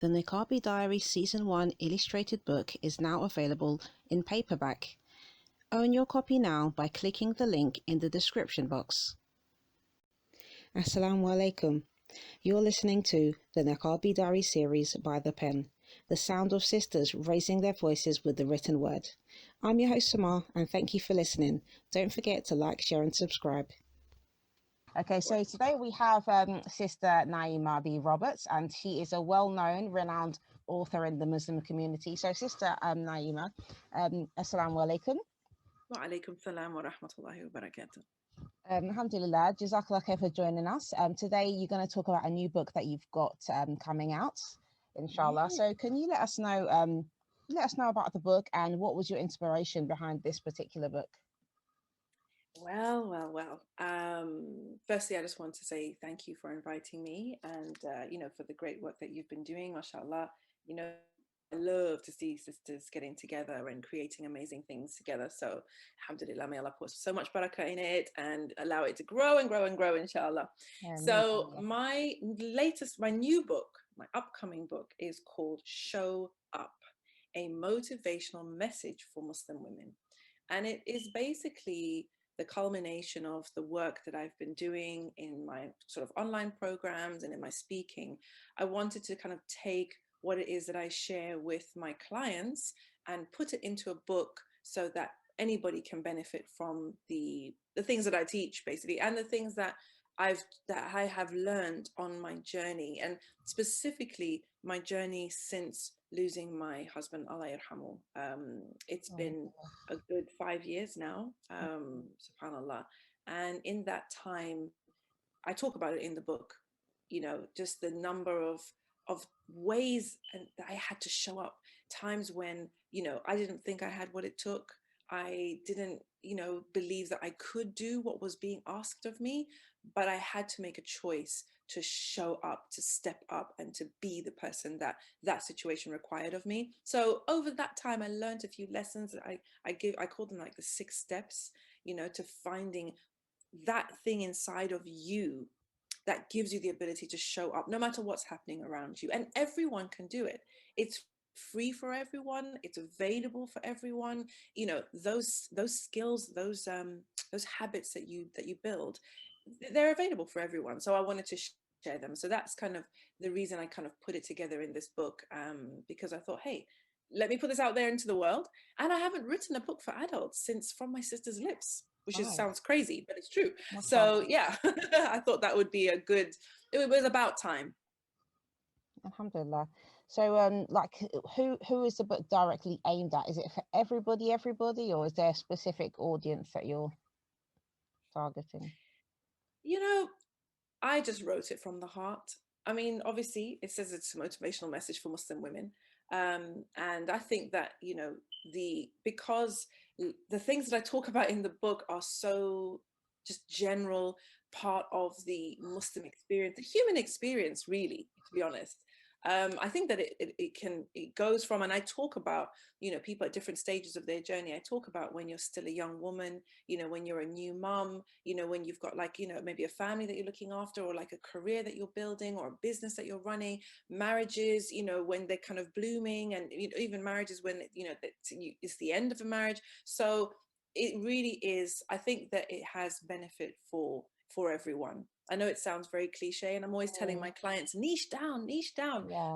The Niqabi Diary Season 1 illustrated book is now available in paperback. Own your copy now by clicking the link in the description box. Assalamu alaikum. You're listening to the Niqabi Diary series by The Pen, the sound of sisters raising their voices with the written word. I'm your host Samar, and thank you for listening. Don't forget to like, share and subscribe. Okay, so today we have Sister Naima B. Roberts, and she is a well-known, renowned author in the Muslim community. So Sister Naima, Assalamu alaikum. Wa alaikum salam wa rahmatullahi wa barakatuh. Alhamdulillah, Jazakallah khair for joining us. Today you're going to talk about a new book that you've got coming out, inshallah. Yeah. So can you let us know about the book and what was your inspiration behind this particular book? Well. Firstly, I just want to say thank you for inviting me and, for the great work that you've been doing, mashallah. I love to see sisters getting together and creating amazing things together. So, alhamdulillah, may Allah put so much barakah in it and allow it to grow and grow and grow, inshallah. So my new book, my upcoming book is called Show Up, a motivational message for Muslim women. And it is basically the culmination of the work that I've been doing in my sort of online programs and in my speaking. I wanted to kind of take what it is that I share with my clients and put it into a book so that anybody can benefit from the things that I teach, basically, and the things that I have learned on my journey, and specifically my journey since losing my husband, Allah yarhamu. It's been a good 5 years now, subhanallah. And in that time, I talk about it in the book, just the number of ways and that I had to show up, times when, I didn't think I had what it took. I didn't, believe that I could do what was being asked of me, but I had to make a choice to show up, to step up, and to be the person that situation required of me. So over that time, I learned a few lessons that I call them like the 6 steps, to finding that thing inside of you that gives you the ability to show up no matter what's happening around you. And everyone can do it. It's free for everyone. It's available for everyone. Those skills, those habits that you build, they're available for everyone. So I wanted to share them. So that's kind of the reason I kind of put it together in this book, because I thought, hey, let me put this out there into the world. And I haven't written a book for adults since From My Sister's Lips, which sounds crazy, but it's true. So yeah, I thought that would be it was about time. Alhamdulillah. So who is the book directly aimed at? Is it for everybody, or is there a specific audience that you're targeting? I just wrote it from the heart. I mean, obviously it says it's a motivational message for Muslim women. And I think that, because the things that I talk about in the book are so just general part of the Muslim experience, the human experience, really, to be honest. I think that it goes from, and I talk about, people at different stages of their journey. I talk about when you're still a young woman, when you're a new mom, when you've got maybe a family that you're looking after, or like a career that you're building, or a business that you're running, marriages, when they're kind of blooming, and even marriages when, it's the end of a marriage. So it really is, I think that it has benefit for everyone. I know it sounds very cliche, and I'm always telling my clients, niche down,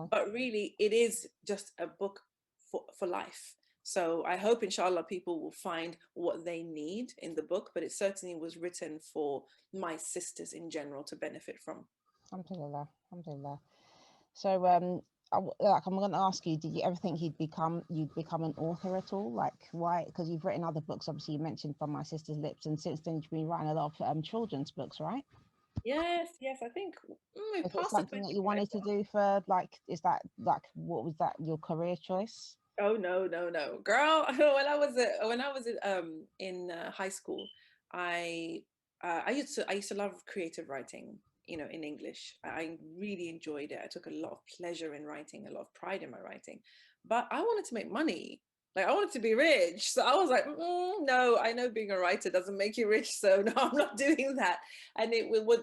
but really it is just a book for life. So I hope, inshallah, people will find what they need in the book, but it certainly was written for my sisters in general to benefit from. Alhamdulillah. So I'm going to ask you, did you ever think you'd become an author at all? Like, why? Because you've written other books, obviously you mentioned From My Sister's Lips, and since then you've been writing a lot of children's books, right? Yes, I think is it something that you wanted to do for, is that what was that your career choice? Oh no, girl. When I was in high school, I used to love creative writing, in English. I really enjoyed it. I took a lot of pleasure in writing, a lot of pride in my writing, but I wanted to make money. Like, I wanted to be rich. So I was like, no, I know being a writer doesn't make you rich. So no, I'm not doing that. And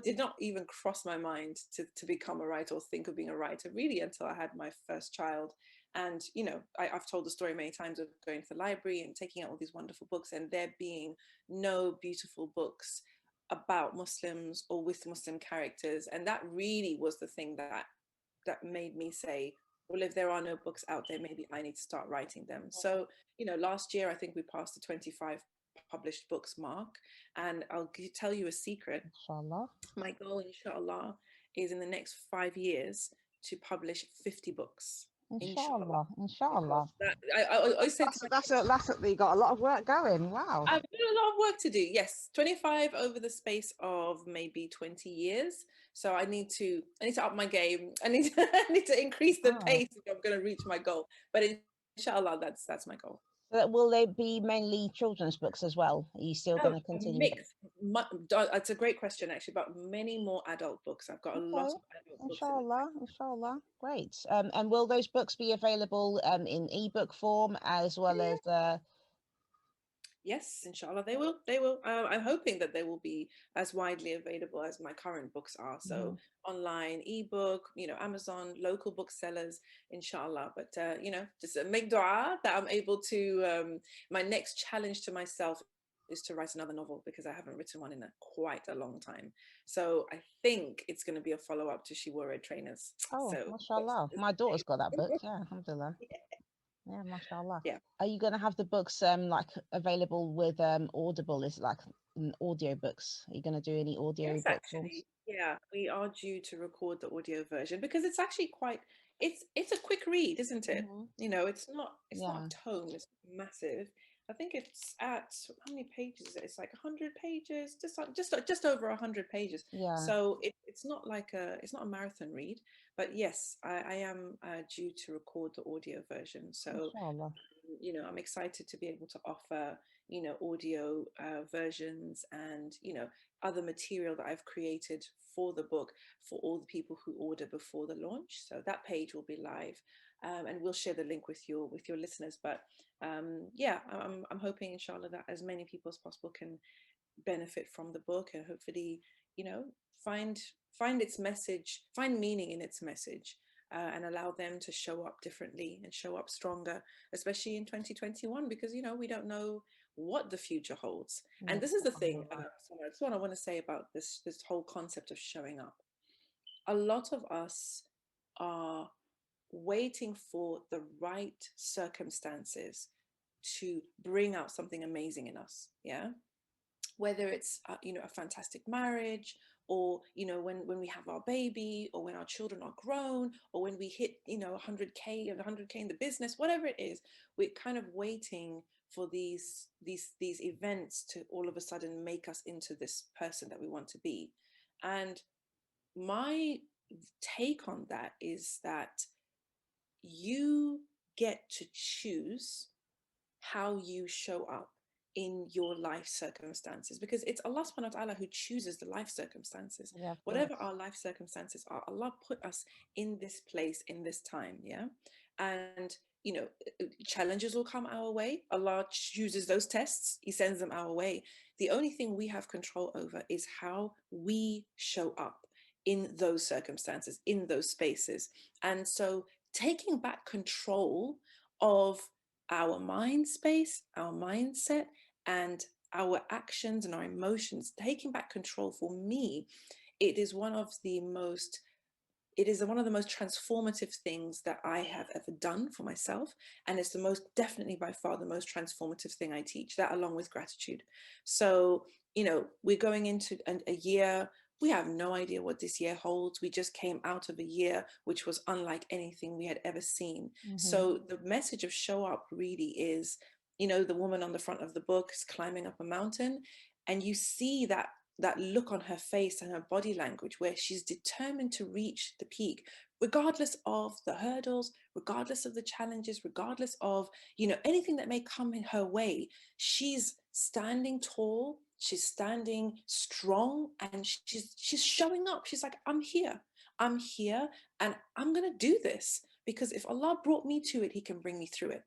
did not even cross my mind to become a writer or think of being a writer really until I had my first child. And, you know, I've told the story many times of going to the library and taking out all these wonderful books and there being no beautiful books about Muslims or with Muslim characters. And that really was the thing that made me say, well, if there are no books out there, maybe I need to start writing them. So, you know, last year, I think we passed the 25 published books mark. And I'll tell you a secret. Inshallah. My goal, inshallah, is in the next 5 years to publish 50 books. Inshallah. Inshallah. Inshallah. I always say to You got a lot of work going. Wow. I've got a lot of work to do. Yes, 25 over the space of maybe 20 years. So I need to up my game. I need to increase the pace if I'm going to reach my goal. But inshallah, that's my goal. Will they be mainly children's books as well? Are you still going to continue? Mix. It's a great question, actually, but many more adult books. I've got a lot of adult books. Inshallah. Great. And will those books be available in ebook form as well as Yes, inshallah, they will. I'm hoping that they will be as widely available as my current books are. So online, ebook, you know, Amazon, local booksellers, inshallah. But, you know, just make dua that I'm able to, my next challenge to myself is to write another novel because I haven't written one in quite a long time. So I think it's going to be a follow-up to She Wore Red Trainers. Oh, so mashallah. My daughter's got that book. Yeah, alhamdulillah. Yeah, mashallah. Yeah. Are you going to have the books like available with Audible? Is it like audio books? Are you going to do any audio Yes, book actually, forms? yeah, we are due to record the audio version because it's actually quite it's a quick read, isn't it? You know, it's not a tome, it's massive. I think it's at how many pages is it? It's like 100 pages, just over 100 pages. Yeah. So it's not like it's not a marathon read, but yes, I am due to record the audio version. So Inshallah. you know, I'm excited to be able to offer, you know, audio versions and, you know, other material that I've created for the book for all the people who order before the launch. So that page will be live, and we'll share the link with your listeners. But yeah, I'm hoping, inshallah, that as many people as possible can benefit from the book and hopefully, you know, find its message, find meaning in its message. And allow them to show up differently and show up stronger, especially in 2021, because, you know, we don't know what the future holds. And this is the thing, that's what I want to say about this whole concept of showing up. A lot of us are waiting for the right circumstances to bring out something amazing in us. Yeah. Whether it's you know, a fantastic marriage, or, you know, when we have our baby, or when our children are grown, or when we hit, you know, 100K and 100K in the business, whatever it is, we're kind of waiting for these events to all of a sudden make us into this person that we want to be. And my take on that is that you get to choose how you show up in your life circumstances, because it's Allah subhanahu wa ta'ala who chooses the life circumstances. Yeah, whatever our life circumstances are, Allah put us in this place in this time. Yeah. And, you know, challenges will come our way. Allah chooses those tests, He sends them our way. The only thing we have control over is how we show up in those circumstances, in those spaces. And so taking back control of our mind space, our mindset, and our actions and our emotions, taking back control, for me, it is one of the most transformative things that I have ever done for myself. And it's the most, definitely by far, the most transformative thing I teach, that along with gratitude. So, you know, we're going into a year. We have no idea what this year holds. We just came out of a year which was unlike anything we had ever seen. So the message of show up really is, you know, the woman on the front of the book is climbing up a mountain, and you see that look on her face and her body language where she's determined to reach the peak, regardless of the hurdles, regardless of the challenges, regardless of, you know, anything that may come in her way. She's standing tall, she's standing strong, and she's showing up. She's like, I'm here, and I'm gonna do this, because if Allah brought me to it, He can bring me through it.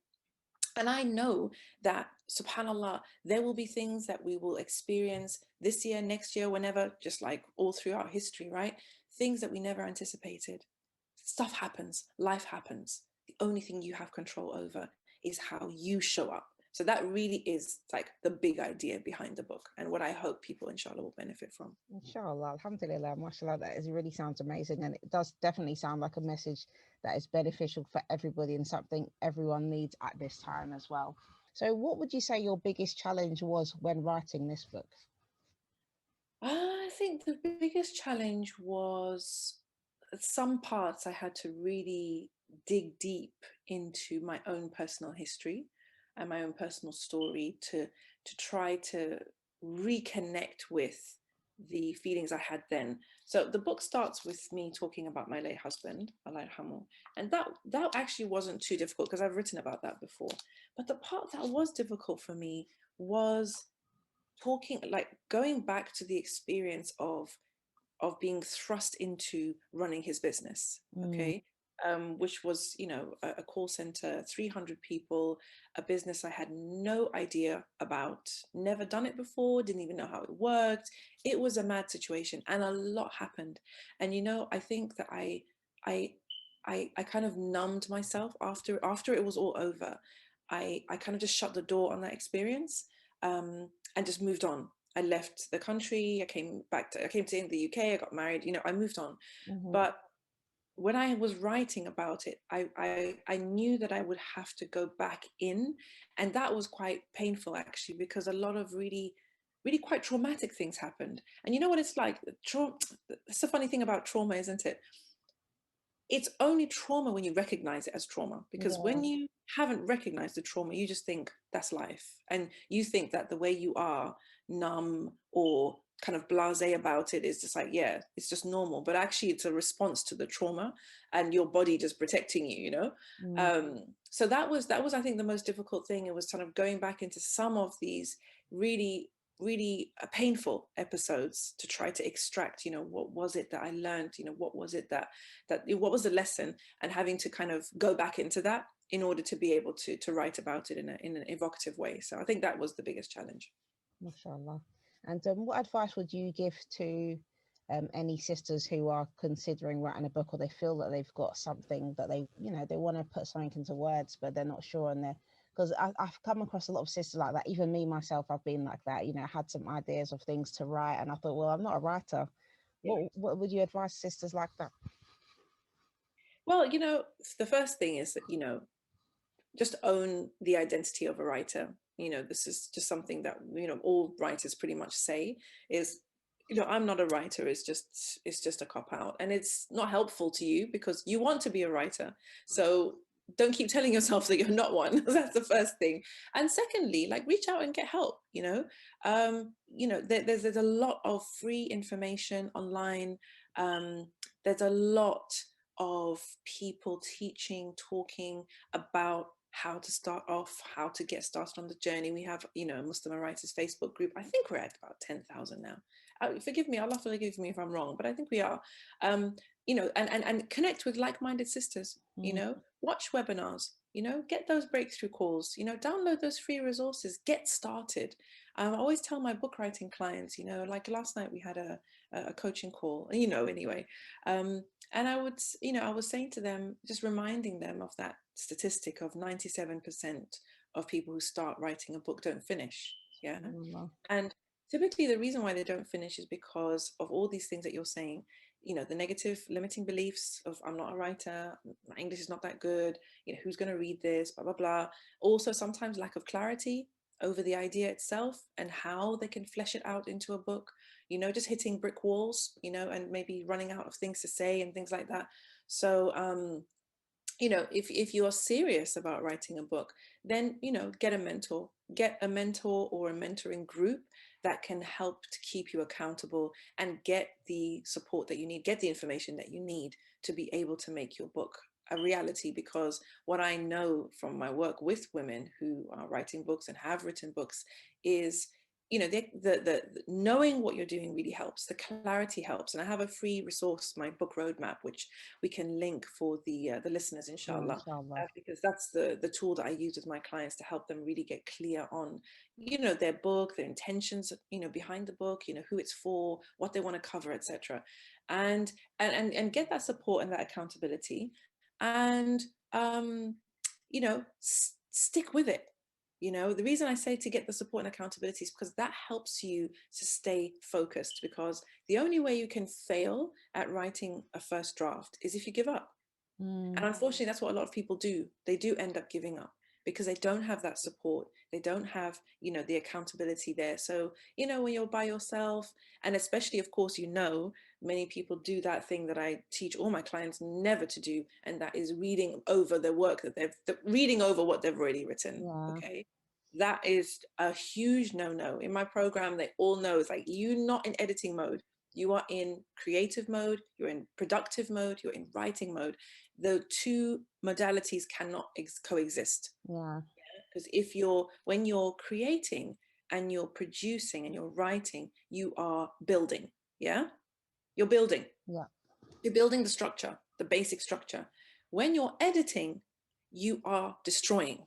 And I know that, subhanAllah, there will be things that we will experience this year, next year, whenever, just like all throughout history, right? Things that we never anticipated. Stuff happens, life happens. The only thing you have control over is how you show up. So that really is like the big idea behind the book, and what I hope people, inshallah, will benefit from. Inshallah, alhamdulillah, mashallah, really sounds amazing. And it does definitely sound like a message that is beneficial for everybody and something everyone needs at this time as well. So, what would you say your biggest challenge was when writing this book? I think the biggest challenge was some parts I had to really dig deep into my own personal history and my own personal story to try to reconnect with the feelings I had then. So the book starts with me talking about my late husband, Allah yarhamu, and that actually wasn't too difficult because I've written about that before. But the part that was difficult for me was talking, like going back to the experience of being thrust into running his business. Mm, Okay. Which was, a call center, 300 people, a business I had no idea about, never done it before, didn't even know how it worked. It was a mad situation, and a lot happened. And I think that I I kind of numbed myself after it was all over. I kind of just shut the door on that experience, and just moved on. I left the country. I came to the UK. I got married. I moved on. hmm But when I was writing about it, I knew that I would have to go back in, and that was quite painful actually, because a lot of really, really quite traumatic things happened. And you know what it's like? It's a funny thing about trauma, isn't it? It's only trauma when you recognize it as trauma, because Yeah. when you haven't recognized the trauma, you just think that's life, and you think that the way you are, numb or kind of blasé about it, is just like, yeah, it's just normal, but actually it's a response to the trauma and your body just protecting you. Mm, So that was I think the most difficult thing. It was kind of going back into some of these really, really painful episodes to try to extract, what was it that I learned, what was it what was the lesson, and having to kind of go back into that in order to be able to write about it in an evocative way. So I think that was the biggest challenge. mashallah. And what advice would you give to any sisters who are considering writing a book, or they feel that they've got something that they want to put something into words, but they're not sure, and they're because I've come across a lot of sisters like that. Even me myself, I've been like that. I had some ideas of things to write, and I thought, well, I'm not a writer. Yeah. What would you advise sisters like that? Well, the first thing is that, just own the identity of a writer. This is just something that, all writers pretty much say is, I'm not a writer. It's just a cop out, and it's not helpful to you because you want to be a writer. So don't keep telling yourself that you're not one. That's the first thing. And secondly, like, reach out and get help. There's a lot of free information online. There's a lot of people teaching, talking about how to start off, how to get started on the journey. We have, a Muslim Writers Facebook group. I think we're at about 10,000 now. Forgive me, Allah forgive me if I'm wrong, but I think we are. And connect with like-minded sisters. Mm, Watch webinars. Get those breakthrough calls. Download those free resources. Get started. I always tell my book writing clients, like last night we had a coaching call. Anyway. And I was saying to them, just reminding them of that statistic of 97% of people who start writing a book don't finish. Yeah. subhanallah. And typically the reason why they don't finish is because of all these things that you're saying, the negative limiting beliefs of, I'm not a writer, my English is not that good, who's going to read this, blah, blah, blah. Also, sometimes lack of clarity over the idea itself and how they can flesh it out into a book, just hitting brick walls, and maybe running out of things to say and things like that. So, if you are serious about writing a book, then, get a mentor or a mentoring group that can help to keep you accountable and get the support that you need, get the information that you need to be able to make your book a reality. Because what I know from my work with women who are writing books and have written books is the knowing what you're doing really helps. The clarity helps. And I have a free resource, my book roadmap, which we can link for the listeners, inshallah, Inshallah. because that's the tool that I use with my clients to help them really get clear on, their book, their intentions, behind the book, who it's for, what they want to cover, etc. And get that support and that accountability, and stick with it. The reason I say to get the support and accountability is because that helps you to stay focused, because the only way you can fail at writing a first draft is if you give up. And unfortunately, that's what a lot of people do. They do end up giving up because they don't have that support. They don't have, the accountability there. So, when you're by yourself, and especially, of course, many people do that thing that I teach all my clients never to do. And that is reading over their work reading over what they've already written. Yeah. Okay. That is a huge no-no. In my program, they all know it's like, you're not in editing mode. You are in creative mode, you're in productive mode, you're in writing mode. The two modalities cannot coexist. Yeah. Because when you're creating and you're producing and you're writing, you are building. Yeah. You're building. Yeah. You're building the structure, the basic structure. When you're editing, you are destroying.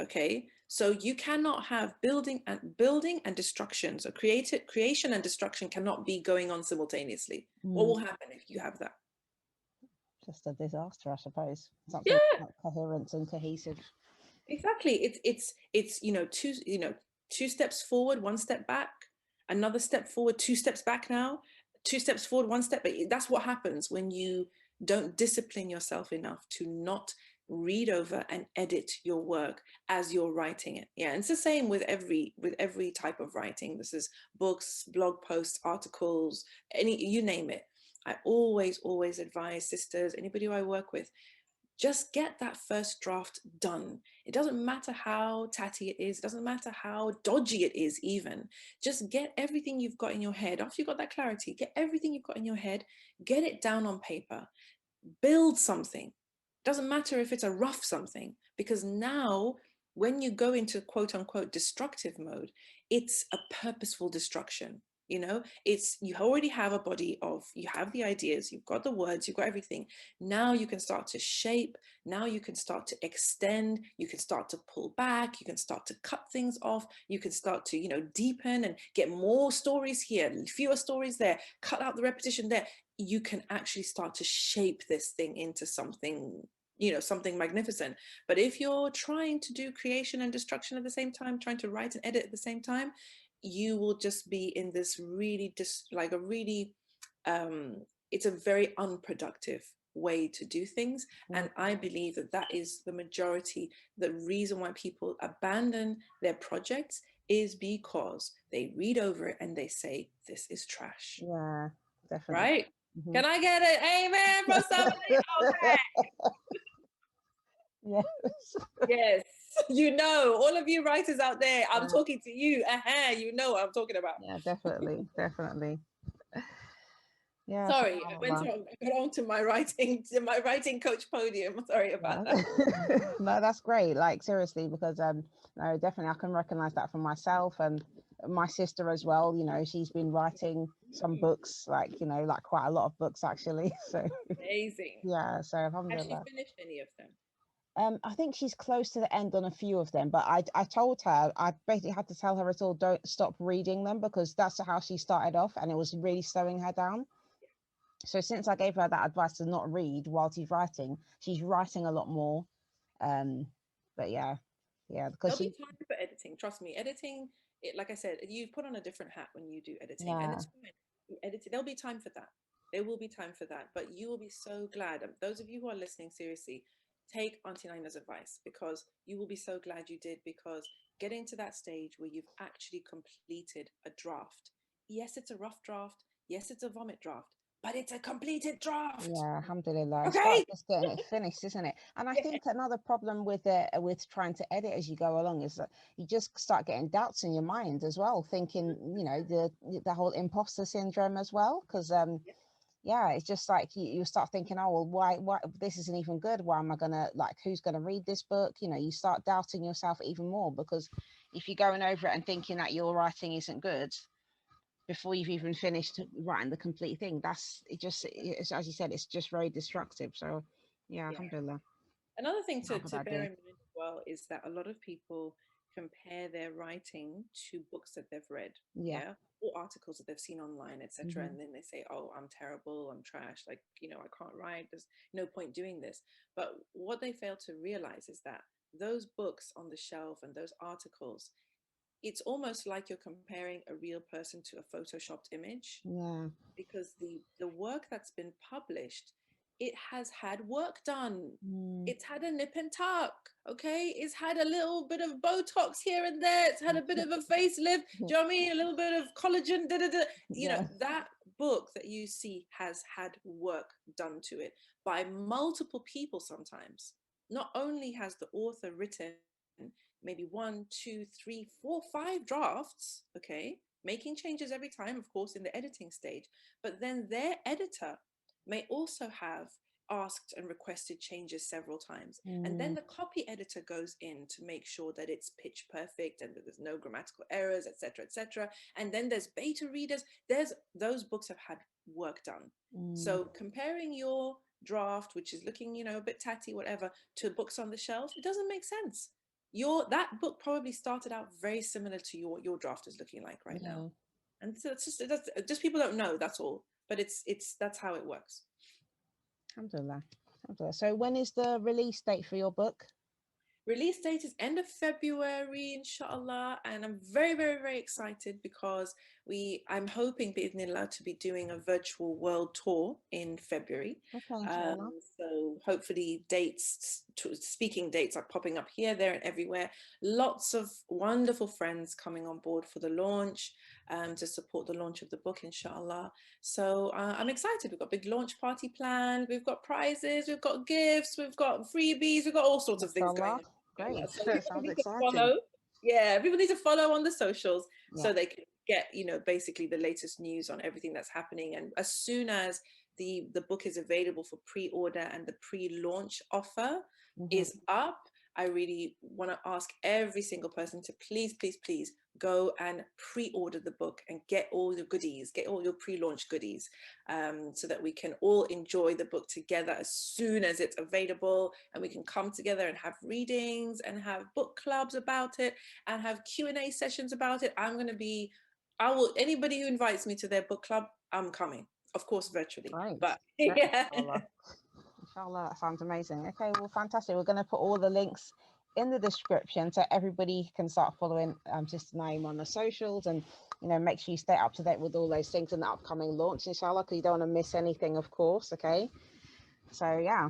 Okay. So you cannot have building and destruction. So creation and destruction cannot be going on simultaneously. What will happen if you have that? Just a disaster, I suppose. Something not coherent and cohesive. Exactly. It's two steps forward, one step back, another step forward, two steps back now, two steps forward, one step back. That's what happens when you don't discipline yourself enough to not read over and edit your work as you're writing it. Yeah. And it's the same with every type of writing. This is books, blog posts, articles, you name it. I always advise sisters, anybody who I work with, just get that first draft done. It doesn't matter how tatty it is. It doesn't matter how dodgy it is even. Just get everything you've got in your head. After you've got that clarity, get everything you've got in your head, get it down on paper, build something. Doesn't matter if it's a rough something, because now when you go into quote unquote destructive mode, it's a purposeful destruction. You already have a body you have the ideas, you've got the words, you've got everything. Now you can start to shape. Now you can start to extend. You can start to pull back. You can start to cut things off. You can start to, deepen and get more stories here, fewer stories there, cut out the repetition there. You can actually start to shape this thing into something, something magnificent. But if you're trying to do creation and destruction at the same time, trying to write and edit at the same time, you will just be in this really it's a very unproductive way to do things. And I believe that is the majority. The reason why people abandon their projects is because they read over it and they say, this is trash. Yeah, definitely. Right? Can I get it? Amen from somebody? Okay. Yes. Yes. All of you writers out there, I'm talking to you. You know what I'm talking about. Yeah, definitely. Yeah. Sorry, I got on to my writing coach podium. Sorry about that. No, that's great. Like seriously, because no, definitely I can recognize that for myself and my sister as well. She's been writing some books, like quite a lot of books actually. So amazing. Yeah. So Has she finished any of them? I think she's close to the end on a few of them, but I told her, I basically had to tell her at all, don't stop reading them, because that's how she started off and it was really slowing her down. So since I gave her that advice to not read while she's writing a lot more. But yeah, because there'll be time for editing. Trust me, editing. Like I said, you put on a different hat when you do editing, and it's fine. There'll be time for that. There will be time for that. But you will be so glad. Those of you who are listening, seriously, take Auntie Naima's advice, because you will be so glad you did. Because getting to that stage where you've actually completed a draft. Yes, it's a rough draft. Yes, it's a vomit draft. But it's a completed draft. Yeah, alhamdulillah. Okay. It's just getting it finished, isn't it? And I think another problem with trying to edit as you go along is that you just start getting doubts in your mind as well, thinking, the whole imposter syndrome as well, because yeah, it's just like you start thinking, oh well, why this isn't even good, why am I gonna, like, who's gonna read this book? You know, you start doubting yourself even more, because if you're going over it and thinking that your writing isn't good before you've even finished writing the complete thing, it's, as you said, it's just very destructive. So yeah, Yeah. alhamdulillah. Another thing Not a to bad bear day. in mind as well is that a lot of people compare their writing to books that they've read, Yeah. yeah, or articles that they've seen online, etc. Hmm. And then they say, "Oh, I'm terrible. I'm trash. Like, I can't write. There's no point doing this." But what they fail to realize is that those books on the shelf and those articles, it's almost like you're comparing a real person to a photoshopped image, Yeah. because the work that's been published, it has had work done. Mm. It's had a nip and tuck, okay? It's had a little bit of Botox here and there. It's had a bit of a facelift. Do you know what I mean? A little bit of collagen. Da, da, da. Yeah. That book that you see has had work done to it by multiple people sometimes. Not only has the author written maybe 1, 2, 3, 4, 5 drafts, okay, making changes every time, of course, in the editing stage, but then their editor may also have asked and requested changes several times. And then Mm. the copy editor goes in to make sure that it's pitch perfect and that there's no grammatical errors, etc., etc. And then there's beta readers. Those books have had work done. Mm. So comparing your draft, which is looking, a bit tatty, whatever, to books on the shelf, it doesn't make sense. That book probably started out very similar to what your draft is looking like right now. Yeah. And so it's just people don't know, that's all. But that's how it works. Alhamdulillah. Alhamdulillah. So when is the release date for your book? Release date is end of February, inshallah, and I'm very, very, very excited because I'm hoping, bi'idhnillah, to be doing a virtual world tour in February. Okay, inshallah. So hopefully speaking dates are popping up here, there, and everywhere. Lots of wonderful friends coming on board for the launch, to support the launch of the book, inshallah. So I'm excited. We've got a big launch party planned. We've got prizes, we've got gifts, we've got freebies, we've got all sorts of things going Inshallah. on. Great. So people Sounds need to exciting. follow. Yeah, people need to follow on the socials Yeah. so they can get, basically the latest news on everything that's happening. And as soon as the book is available for pre-order and the pre-launch offer Mm-hmm. is up, I really want to ask every single person to please, please, please go and pre-order the book and get all your goodies, get all your pre-launch goodies, so that we can all enjoy the book together as soon as it's available, and we can come together and have readings and have book clubs about it and have Q&A sessions about it. Anybody who invites me to their book club, I'm coming, of course, virtually. Great. But Great. yeah. Inshallah. Inshallah, that sounds amazing. Okay, well, fantastic. We're going to put all the links in the description so everybody can start following Sister Naima on the socials, and make sure you stay up to date with all those things in the upcoming launch, inshallah, because you don't want to miss anything, of course. Okay, so yeah,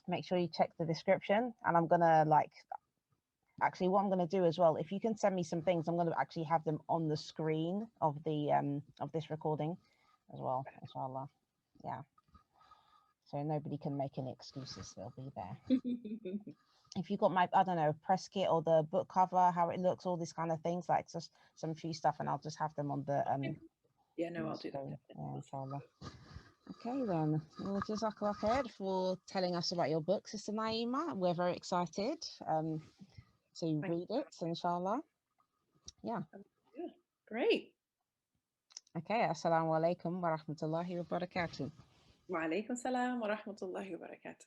make sure you check the description, and I'm gonna actually what I'm gonna do as well, if you can send me some things, I'm gonna actually have them on the screen of the of this recording as well, inshallah. Yeah. So nobody can make any excuses, they'll be there. If you got my, I don't know, press kit or the book cover, how it looks, all these kind of things, like just some few stuff, and I'll just have them on the Yeah, no, on the I'll do that. screen. Yeah, inshallah. Okay then. Well, Jazakallah khair for telling us about your book, Sister Naima. We're very excited to read it, inshallah. Yeah. Yeah, great. Okay. Assalamu alaikum wa rahmatullahi wa barakatuh. Wa alaikum salam wa rahmatullahi wa barakatuh.